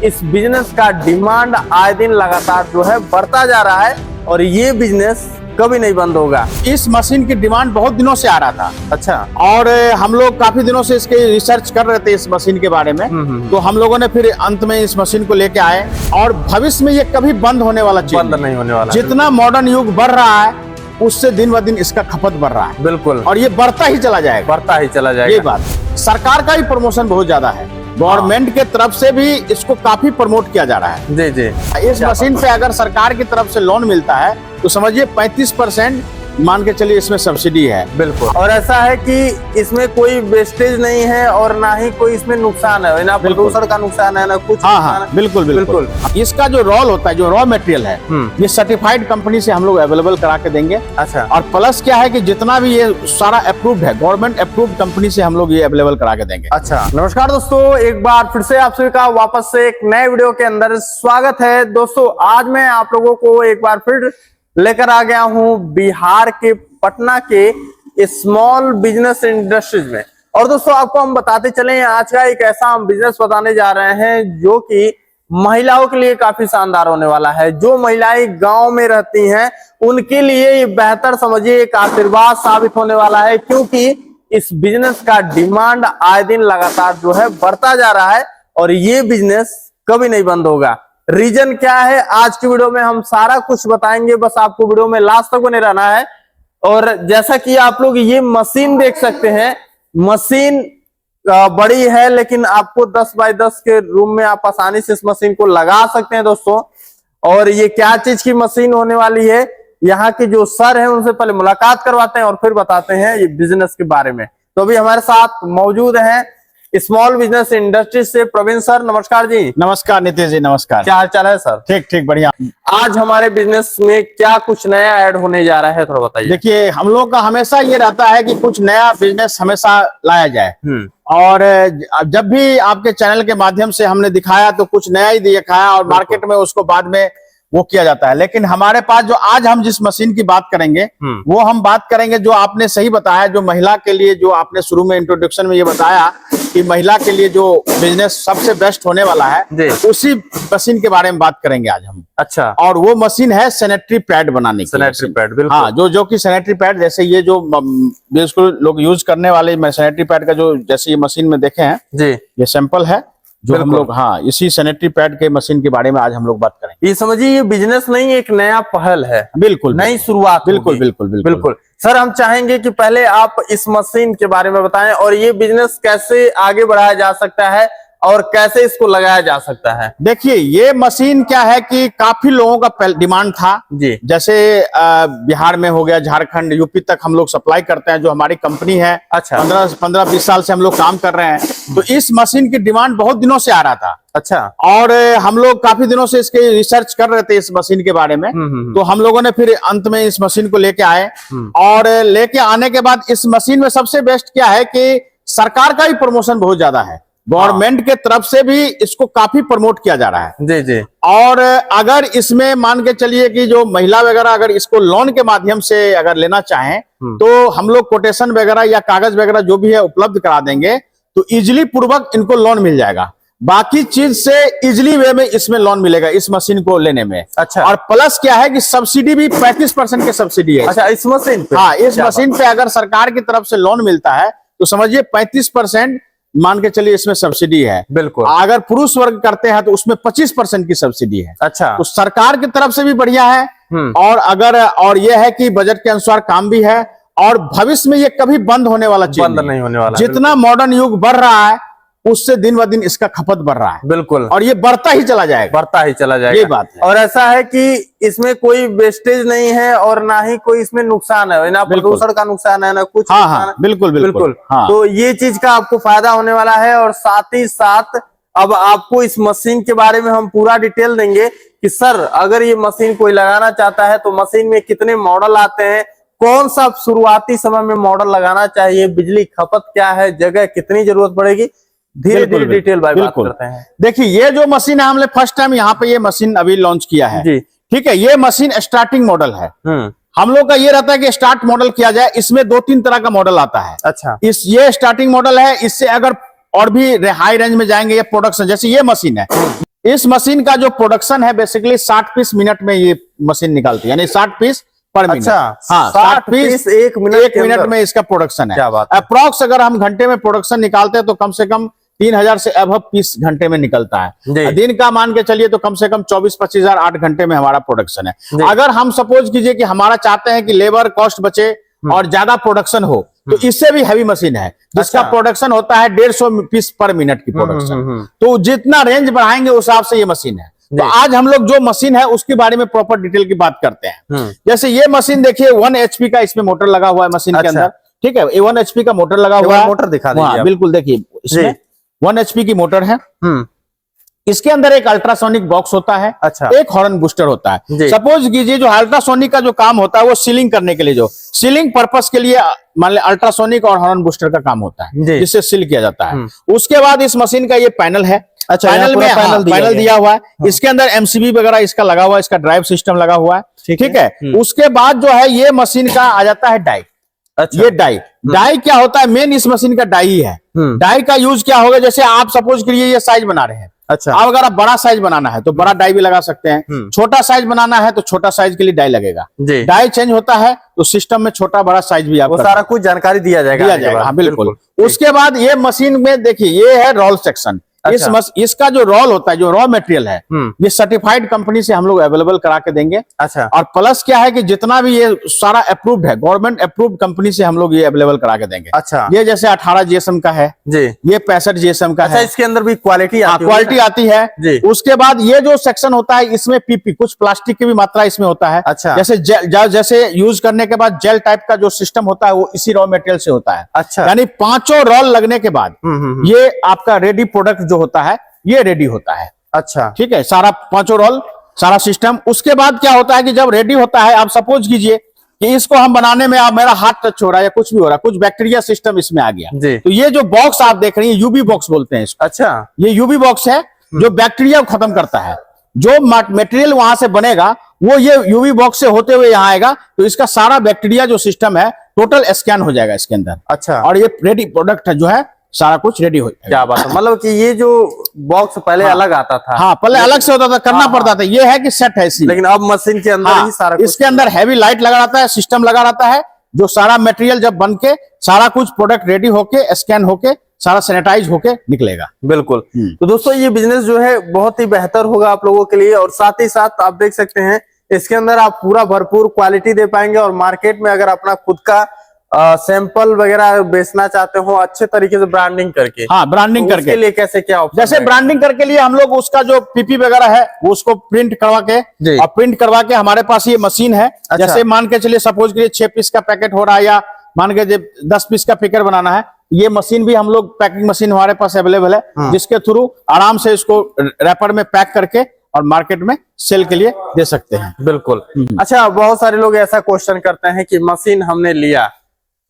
इस बिजनेस का डिमांड आए दिन लगातार जो है बढ़ता जा रहा है और ये बिजनेस कभी नहीं बंद होगा। इस मशीन की डिमांड बहुत दिनों से आ रहा था। अच्छा। और हम लोग काफी दिनों से इसके रिसर्च कर रहे थे इस मशीन के बारे में। तो हम लोगों ने फिर अंत में इस मशीन को लेके आए और भविष्य में ये कभी बंद होने वाला चीज बंद नहीं होने वाला। जितना मॉडर्न युग बढ़ रहा है उससे दिन ब दिन इसका खपत बढ़ रहा है। बिल्कुल। और ये बढ़ता ही चला जाएगा। बढ़ता ही चला जाएगा। ये बात सरकार का ही प्रमोशन बहुत ज्यादा है। गवर्नमेंट के तरफ से भी इसको काफी प्रमोट किया जा रहा है। जी जी। इस मशीन पे अगर सरकार की तरफ से लोन मिलता है तो समझिए 35% मान के चलिए इसमें सब्सिडी है। बिल्कुल। और ऐसा है कि इसमें कोई वेस्टेज नहीं है और ना ही कोई इसमें नुकसान है, ना प्रदूषण का नुकसान है ना कुछ। हाँ, बिल्कुल बिल्कुल। इसका जो रोल होता है, जो रॉ मटेरियल है, ये सर्टिफाइड कंपनी से हम लोग अवेलेबल करा के देंगे। अच्छा। और प्लस क्या है कि जितना भी ये सारा अप्रूव्ड है, गवर्नमेंट अप्रूव्ड कंपनी से हम लोग ये अवेलेबल करा के देंगे। अच्छा। नमस्कार दोस्तों, एक बार फिर से आप सभी का वापस से एक नए वीडियो के अंदर स्वागत है। दोस्तों आज मैं आप लोगों को एक बार फिर लेकर आ गया हूं बिहार के पटना के स्मॉल बिजनेस इंडस्ट्रीज में। और दोस्तों आपको हम बताते चले, आज का एक ऐसा हम बिजनेस बताने जा रहे हैं जो कि महिलाओं के लिए काफी शानदार होने वाला है। जो महिलाएं गांव में रहती हैं उनके लिए ये बेहतर समझिए एक आशीर्वाद साबित होने वाला है, क्योंकि इस बिजनेस का डिमांड आए दिन लगातार जो है बढ़ता जा रहा है और ये बिजनेस कभी नहीं बंद होगा। रीजन क्या है आज की वीडियो में हम सारा कुछ बताएंगे, बस आपको वीडियो में लास्ट तक बने रहना है। और जैसा कि आप लोग ये मशीन देख सकते हैं, मशीन बड़ी है लेकिन आपको 10 बाय 10 के रूम में आप आसानी से इस मशीन को लगा सकते हैं दोस्तों। और ये क्या चीज की मशीन होने वाली है, यहाँ के जो सर हैं उनसे पहले मुलाकात करवाते हैं और फिर बताते हैं ये बिजनेस के बारे में। तो अभी हमारे साथ मौजूद हैं स्मॉल बिजनेस इंडस्ट्री से प्रवीण सर। नमस्कार जी। नमस्कार नितेश जी, नमस्कार। क्या हाल चाल है सर? ठीक ठीक, बढ़िया। आज हमारे बिजनेस में क्या कुछ नया ऐड होने जा रहा है, थोड़ा बताइए। देखिए, हम लोग का हमेशा ये रहता है कि कुछ नया बिजनेस हमेशा लाया जाए। और जब भी आपके चैनल के माध्यम से हमने दिखाया तो कुछ नया ही दिखाया और मार्केट में उसको बाद में वो किया जाता है। लेकिन हमारे पास जो आज हम जिस मशीन की बात करेंगे वो हम बात करेंगे जो आपने सही बताया, जो महिला के लिए, जो आपने शुरू में इंट्रोडक्शन में ये बताया कि महिला के लिए जो बिजनेस सबसे बेस्ट होने वाला है, उसी मशीन के बारे में बात करेंगे आज हम। अच्छा। और वो मशीन है सैनिटरी पैड बनाने की। सैनिटरी पैड, बिल्कुल। हाँ, जो कि सैनिटरी पैड जैसे ये जो बिल्कुल लोग यूज करने वाले सैनिटरी पैड का जो जैसे ये मशीन में देखे हैं जी, ये सैंपल है जो हम लोग, हाँ, इसी सैनिटरी पैड के मशीन के बारे में आज हम लोग बात करेंगे। ये समझिए ये बिजनेस नहीं, एक नया पहल है। बिल्कुल, नई शुरुआत। बिल्कुल बिल्कुल बिल्कुल बिल्कुल। सर हम चाहेंगे कि पहले आप इस मशीन के बारे में बताएं और ये बिजनेस कैसे आगे बढ़ाया जा सकता है और कैसे इसको लगाया जा सकता है। देखिए, ये मशीन क्या है कि काफी लोगों का डिमांड था जी। जैसे बिहार में हो गया, झारखंड, यूपी तक हम लोग सप्लाई करते हैं, जो हमारी कंपनी है। अच्छा। 15-20 साल से हम लोग काम कर रहे हैं। तो इस मशीन की डिमांड बहुत दिनों से आ रहा था। अच्छा। और हम लोग काफी दिनों से इसके रिसर्च कर रहे थे इस मशीन के बारे में। तो हम लोगों ने फिर अंत में इस मशीन को लेके आए और लेके आने के बाद इस मशीन में सबसे बेस्ट क्या है कि सरकार का ही प्रमोशन बहुत ज्यादा है। गवर्नमेंट के तरफ से भी इसको काफी प्रमोट किया जा रहा है। जी जी। और अगर इसमें मान के चलिए कि जो महिला वगैरह अगर इसको लोन के माध्यम से अगर लेना चाहें तो हम लोग कोटेशन वगैरह या कागज वगैरह जो भी है उपलब्ध करा देंगे, तो इजिली पूर्वक इनको लोन मिल जाएगा। बाकी चीज से इजिली वे में इसमें लोन मिलेगा इस मशीन को लेने में। अच्छा। और प्लस क्या है कि सब्सिडी भी 35% की सब्सिडी है। अच्छा, इस मशीन पे? हाँ, इस मशीन पे अगर सरकार की तरफ से लोन मिलता है तो समझिए 35% मान के चलिए इसमें सब्सिडी है। बिल्कुल। अगर पुरुष वर्ग करते हैं तो उसमें 25% की सब्सिडी है। अच्छा। तो सरकार की तरफ से भी बढ़िया है। और अगर और ये है कि बजट के अनुसार काम भी है और भविष्य में ये कभी बंद होने वाला चीज नहीं होने वाला। जितना मॉडर्न युग बढ़ रहा है उससे दिन ब दिन इसका खपत बढ़ रहा है। बिल्कुल। और ये बढ़ता ही चला जाएगा। बढ़ता ही चला जाएगा, ये बात है। और ऐसा है कि इसमें कोई वेस्टेज नहीं है और ना ही कोई इसमें नुकसान है, ना प्रदूषण का नुकसान है ना कुछ। हाँ, बिल्कुल बिल्कुल। हाँ। तो ये चीज का आपको फायदा होने वाला है। और साथ ही साथ अब आपको इस मशीन के बारे में हम पूरा डिटेल देंगे कि सर अगर ये मशीन कोई लगाना चाहता है तो मशीन में कितने मॉडल आते हैं, कौन सा शुरुआती समय में मॉडल लगाना चाहिए, बिजली खपत क्या है, जगह कितनी जरूरत पड़ेगी, धीरे धीरे डिटेल बात करते हैं। देखिए, ये जो मशीन है हमने फर्स्ट टाइम यहाँ पे ये मशीन अभी लॉन्च किया है जी। ठीक है, ये मशीन स्टार्टिंग मॉडल है। हम लोग का ये रहता है कि स्टार्ट मॉडल किया जाए। इसमें 2-3 तरह का मॉडल आता है। अच्छा। ये स्टार्टिंग मॉडल है। इससे अगर और भी हाई रेंज में जाएंगे, ये प्रोडक्शन जैसे ये मशीन है, इस मशीन का जो प्रोडक्शन है बेसिकली 60 पीस मिनट में ये मशीन निकालती है, यानी 60 पीस पर मिनट। अच्छा, हाँ, 60 पीस एक मिनट में इसका प्रोडक्शन है। क्या बात है। अप्रॉक्स अगर हम घंटे में प्रोडक्शन निकालते हैं तो कम से कम 3000 से अबव पीस घंटे में निकलता है। दिन का मान के चलिए तो कम से कम 24-25 हजार 8 घंटे में हमारा प्रोडक्शन है। अगर हम सपोज कीजिए कि हमारा चाहते हैं कि लेबर कॉस्ट बचे और ज्यादा प्रोडक्शन हो, तो इससे भी हैवी मशीन है जिसका प्रोडक्शन होता है 150 पीस पर मिनट की प्रोडक्शन। तो जितना रेंज बढ़ाएंगे उस हिसाब से ये मशीन है। तो आज हम लोग जो मशीन है उसके बारे में प्रॉपर डिटेल की बात करते हैं। जैसे ये मशीन देखिए 1 HP का इसमें मोटर लगा हुआ है मशीन के अंदर, ठीक है। 1 HP का मोटर लगा हुआ है। मोटर दिखा दीजिए। बिल्कुल, देखिए इसमें 1 HP की मोटर है। इसके अंदर एक अल्ट्रासोनिक बॉक्स होता है। अच्छा। एक हॉर्न बूस्टर होता है। सपोज कीजिए जो अल्ट्रासोनिक का जो काम होता है वो सीलिंग करने के लिए, जो सीलिंग पर्पस के लिए मान लीजिए अल्ट्रासोनिक और हॉर्न बूस्टर का काम होता है जिससे सील किया जाता है। उसके बाद इस मशीन का ये पैनल है। अच्छा, पैनल में पैनल दिया हुआ है। इसके अंदर MCB वगैरह इसका लगा हुआ है, इसका ड्राइव सिस्टम लगा हुआ है, ठीक है। उसके बाद जो है ये मशीन का आ जाता है डाई। अच्छा। ये डाई क्या होता है, मेन इस मशीन का डाई है। डाई का यूज क्या होगा, जैसे आप सपोज करिए ये साइज बना रहे हैं। अच्छा। अब अगर आप बड़ा साइज बनाना है तो बड़ा डाई भी लगा सकते हैं, छोटा साइज बनाना है तो छोटा साइज के लिए डाई लगेगा। डाई चेंज होता है तो सिस्टम में छोटा बड़ा साइज भी आपको सारा कुछ जानकारी दिया जाएगा। हाँ, बिल्कुल। उसके बाद ये मशीन में देखिए ये है रोल सेक्शन। अच्छा। इसका जो रोल होता है, जो रॉ मटेरियल है, ये सर्टिफाइड कंपनी से हम लोग अवेलेबल करा के देंगे। अच्छा। और प्लस क्या है कि जितना भी ये सारा अप्रूव्ड है, गवर्नमेंट अप्रूव्ड कंपनी से हम लोग ये अवेलेबल करा के देंगे। अच्छा। ये जैसे 18 GSM का है जी, ये 65 GSM का है। इसके अंदर भी क्वालिटी आती है जी। उसके बाद ये जो सेक्शन होता है इसमें PP कुछ प्लास्टिक की भी मात्रा इसमें होता है। अच्छा। जैसे यूज करने के बाद जेल टाइप का जो सिस्टम होता है वो इसी रॉ मटेरियल से होता है। अच्छा। यानी 5 रोल लगने के बाद ये आपका रेडी प्रोडक्ट होता है, ये रेडी होता है। अच्छा, ठीक है। सारा 5 रोल सारा सिस्टम। उसके बाद क्या होता है कि जब रेडी होता है, आप सपोज कीजिए कि इसको हम बनाने में आप मेरा हाथ टच हो रहा है या कुछ भी हो रहा है, कुछ बैक्टीरिया सिस्टम इसमें आ गया तो ये जो बॉक्स आप देख रहे हैं यूबी बॉक्स बोलते हैं इसको। अच्छा। ये यूबी बॉक्स है जो बैक्टीरिया को खत्म करता है। जो मटेरियल वहां से बनेगा वो ये यूवी बॉक्स से होते हुए यहाँ आएगा तो इसका सारा बैक्टीरिया जो सिस्टम है टोटल स्कैन हो जाएगा इसके अंदर। अच्छा। और ये रेडी प्रोडक्ट है जो है सारा कुछ रेडी हो जाएगा। क्या बात है। मतलब कि ये जो बॉक्स पहले अलग आता था। हाँ, पहले अलग से होता था, करना पड़ता था। ये है कि सेट है इसी, लेकिन अब मशीन के अंदर ही सारा कुछ। इसके अंदर हैवी लाइट लगा रहता है, सिस्टम लगा रहता है, जो सारा मटेरियल जब बन के सारा कुछ प्रोडक्ट रेडी होके स्कैन होके सारा सैनिटाइज होके निकलेगा। बिल्कुल। तो दोस्तों ये बिजनेस जो है बहुत ही बेहतर होगा आप लोगों के लिए, और साथ ही साथ आप देख सकते हैं इसके अंदर आप पूरा भरपूर क्वालिटी दे पाएंगे। और मार्केट में अगर अपना खुद का सैंपल वगैरह बेचना चाहते हो अच्छे तरीके से ब्रांडिंग करके। हाँ, ब्रांडिंग करके। उसके लिए कैसे क्या ऑप्शन? जैसे ब्रांडिंग करके लिए हम लोग उसका जो PP वगैरह है वो उसको प्रिंट करवा के और प्रिंट करवा के हमारे पास ये मशीन है। अच्छा। जैसे मान के चलिए सपोज करिए 6 पीस का पैकेट हो रहा है या मान के 10 पीस का पैकेट बनाना है, ये मशीन भी हम लोग पैकिंग मशीन हमारे पास अवेलेबल है जिसके थ्रू आराम से इसको रैपर में पैक करके और मार्केट में सेल के लिए दे सकते हैं। बिल्कुल। अच्छा, बहुत सारे लोग ऐसा क्वेश्चन करते हैं कि मशीन हमने लिया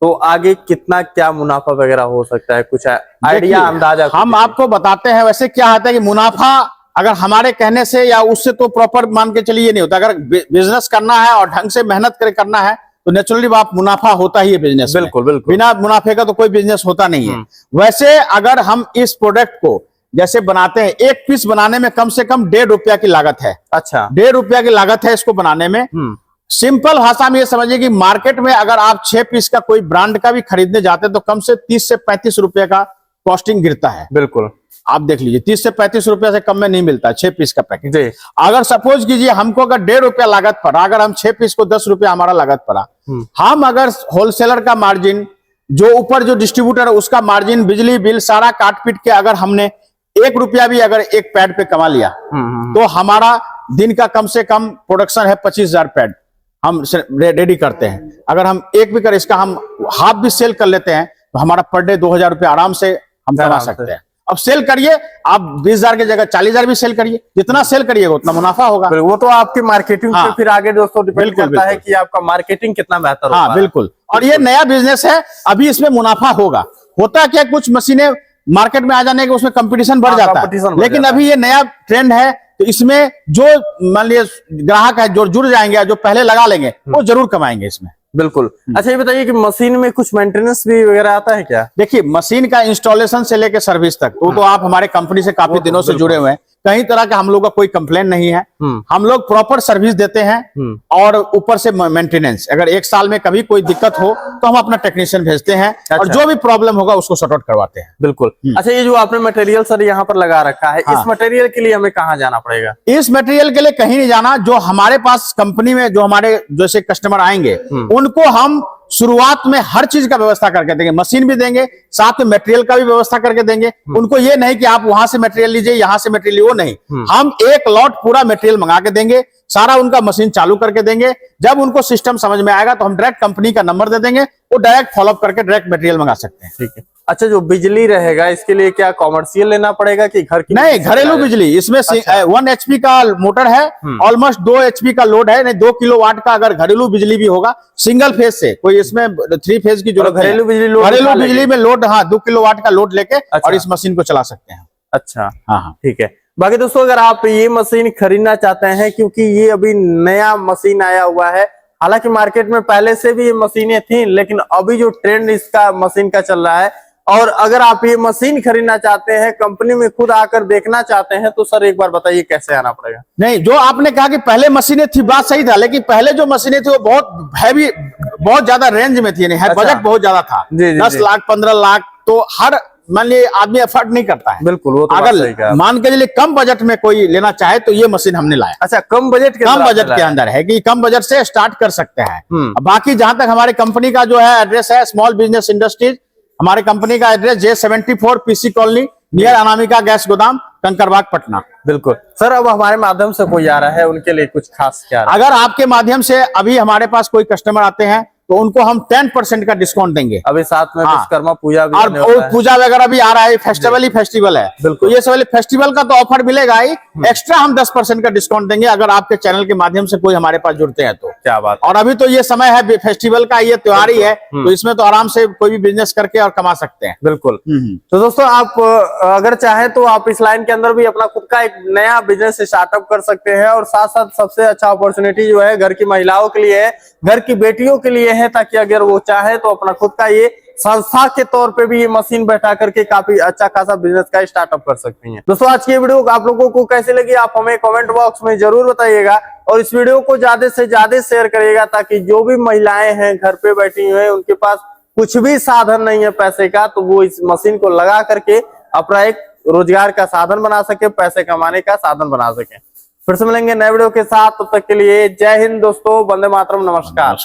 तो आगे कितना क्या मुनाफा वगैरह हो सकता है, कुछ आइडिया अंदाजा? हम आपको बताते हैं। वैसे क्या होता है कि मुनाफा अगर हमारे कहने से या उससे तो प्रॉपर मान के चलिए नहीं होता। अगर बिजनेस करना है और ढंग से मेहनत करके करना है तो नेचुरली आप मुनाफा होता ही है बिजनेस। बिल्कुल बिल्कुल। बिना मुनाफे का तो कोई बिजनेस होता नहीं है। वैसे अगर हम इस प्रोडक्ट को जैसे बनाते हैं, 1 पीस बनाने में कम से कम 1.5 रुपया की लागत है। अच्छा। 1.5 रुपया की लागत है इसको बनाने में। सिंपल भाषा में ये समझिए कि मार्केट में अगर आप 6 पीस का कोई ब्रांड का भी खरीदने जाते हैं तो कम से 30 से 35 रुपए का कॉस्टिंग गिरता है। बिल्कुल। आप देख लीजिए 30 से 35 रुपए से कम में नहीं मिलता 6 पीस का पैकेट। अगर सपोज कीजिए हमको अगर 1.5 रुपया लागत पड़ा, अगर हम 6 पीस को 10 रुपया हमारा लागत पड़ा, हम अगर होलसेलर का मार्जिन जो ऊपर जो डिस्ट्रीब्यूटर है उसका मार्जिन, बिजली बिल सारा काट पीट के अगर हमने 1 रुपया भी अगर एक पैड पे कमा लिया तो हमारा दिन का कम से कम प्रोडक्शन है 25,000 पैड हम रेडी करते हैं। अगर हम एक भी कर इसका हम हाफ भी सेल कर लेते हैं तो हमारा पर डे 2,000 रुपया आराम से हम कमा सकते हैं। अब सेल करिए आप 20,000 की जगह 40,000 भी सेल करिए, जितना सेल करिएगा उतना मुनाफा होगा। वो तो आपकी मार्केटिंग पे फिर आगे दोस्तों डिपेंड करता है कि आपका मार्केटिंग कितना बेहतर होगा। हाँ बिल्कुल। और ये नया बिजनेस है, अभी इसमें मुनाफा होगा। होता क्या, कुछ मशीनें मार्केट में आ जाने के उसमें कंपटीशन बढ़ जाता है, लेकिन अभी ये नया ट्रेंड है तो इसमें जो मान लीजिए ग्राहक है जो जुड़ जाएंगे, जो पहले लगा लेंगे वो जरूर कमाएंगे इसमें। बिल्कुल। अच्छा, ये बताइए कि मशीन में कुछ मेंटेनेंस भी वगैरह आता है क्या? देखिए मशीन का इंस्टॉलेशन से लेकर सर्विस तक तो आप हमारे कंपनी से काफी दिनों से जुड़े हुए हैं, कहीं तरह का हम लोग का कोई कंप्लेन नहीं है। हम लोग प्रॉपर सर्विस देते हैं और ऊपर से मेंटेनेंस, अगर एक साल में कभी कोई दिक्कत हो तो हम अपना टेक्नीशियन भेजते हैं। अच्छा। और जो भी प्रॉब्लम होगा उसको सॉर्ट आउट करवाते हैं। बिल्कुल। अच्छा, ये जो आपने मटेरियल सर यहाँ पर लगा रखा है, इस मटेरियल के लिए हमें कहाँ जाना पड़ेगा? इस मटेरियल के लिए कहीं नहीं जाना। जो हमारे पास कंपनी में जो हमारे जैसे कस्टमर आएंगे उनको हम शुरुआत में हर चीज का व्यवस्था करके देंगे, मशीन भी देंगे, साथ में मटेरियल का भी व्यवस्था करके देंगे। उनको ये नहीं कि आप वहां से मटेरियल लीजिए यहाँ से मटेरियल, वो नहीं। हम एक लॉट पूरा मटेरियल मंगा के देंगे, सारा उनका मशीन चालू करके देंगे। जब उनको सिस्टम समझ में आएगा तो हम डायरेक्ट कंपनी का नंबर दे देंगे, वो डायरेक्ट फॉलोअप करके डायरेक्ट मटेरियल मंगा सकते हैं। ठीक है। अच्छा, जो बिजली रहेगा इसके लिए क्या कॉमर्शियल लेना पड़ेगा कि घर की? नहीं, घरेलू बिजली। इसमें 1 HP का मोटर है, ऑलमोस्ट 2 HP का लोड है, नहीं 2 किलोवाट का। अगर घरेलू बिजली भी होगा सिंगल फेज से, कोई इसमें 3 फेज की जरूरत नहीं। घरेलू बिजली में लोड 2 किलोवाट का लोड लेके और इस मशीन को चला सकते हैं। अच्छा, हाँ, ठीक है। बाकी दोस्तों, अगर आप ये मशीन खरीदना चाहते हैं, क्योंकि ये अभी नया मशीन आया हुआ है, हालांकि मार्केट में पहले से भी ये मशीनें थी, लेकिन अभी जो ट्रेंड इसका मशीन का चल रहा है, और अगर आप ये मशीन खरीदना चाहते हैं, कंपनी में खुद आकर देखना चाहते हैं, तो सर एक बार बताइए कैसे आना पड़ेगा? नहीं, जो आपने कहा कि पहले मशीनें थी, बात सही था, लेकिन पहले जो मशीनें थी वो बहुत हैवी, बहुत ज्यादा रेंज में थी। अच्छा। बजट बहुत ज्यादा था, 10 लाख 15 लाख, तो हर मान लीजिए आदमी अफोर्ड नहीं करता है। बिल्कुल, वो तो अगर मान के लिए कम बजट में कोई लेना चाहे तो ये मशीन हमने लाया। अच्छा, कम बजट के अंदर है कि कम बजट से स्टार्ट कर सकते हैं। बाकी जहां तक हमारे कंपनी का जो है एड्रेस है, स्मॉल बिजनेस इंडस्ट्रीज, हमारे कंपनी का address J74 PC colony, near Anamika gas गोदाम, कंकरबाग, पटना। बिल्कुल सर। अब हमारे माध्यम से कोई आ रहा है, उनके लिए कुछ खास क्या? अगर आपके माध्यम से अभी हमारे पास कोई कस्टमर आते हैं तो उनको हम 10% का डिस्काउंट देंगे। अभी साथ में विश्वकर्मा पूजा भी और पूजा वगैरह भी आ रहा है, फेस्टिवल ही फेस्टिवल है। तो ये सब फेस्टिवल का तो ऑफर मिलेगा ही, एक्स्ट्रा हम 10% का डिस्काउंट देंगे अगर आपके चैनल के माध्यम से कोई हमारे पास जुड़ते हैं तो। क्या बात। और अभी तो ये समय है फेस्टिवल का, ये त्योहार ही है, तो इसमें तो आराम से कोई भी बिजनेस करके और कमा सकते हैं। बिल्कुल। तो दोस्तों, आप अगर चाहें तो आप इस लाइन के अंदर भी अपना खुद का एक नया बिजनेस स्टार्टअप कर सकते हैं, और साथ साथ सबसे अच्छा अपॉर्चुनिटी जो है घर की महिलाओं के लिए है, घर की बेटियों के लिए है, ताकि अगर वो चाहे तो अपना खुद का ये संस्था के तौर पे भी ये मशीन बैठा करके काफी अच्छा खासा बिजनेस का स्टार्टअप कर सकती हैं। दोस्तों, आज की वीडियो आप लोगों को कैसी लगी आप हमें कमेंट बॉक्स में जरूर बताइएगा, और इस वीडियो को ज्यादा से ज्यादा शेयर करिएगा, ताकि जो भी महिलाएं हैं घर पे बैठी हुई हैं, उनके पास कुछ भी साधन नहीं है पैसे का, तो वो इस मशीन को लगा करके अपना एक रोजगार का साधन बना सके, पैसे कमाने का साधन बना सके। फिर से मिलेंगे नए वीडियो के साथ, तब तक के लिए जय हिंद दोस्तों, वंदे मातरम, नमस्कार।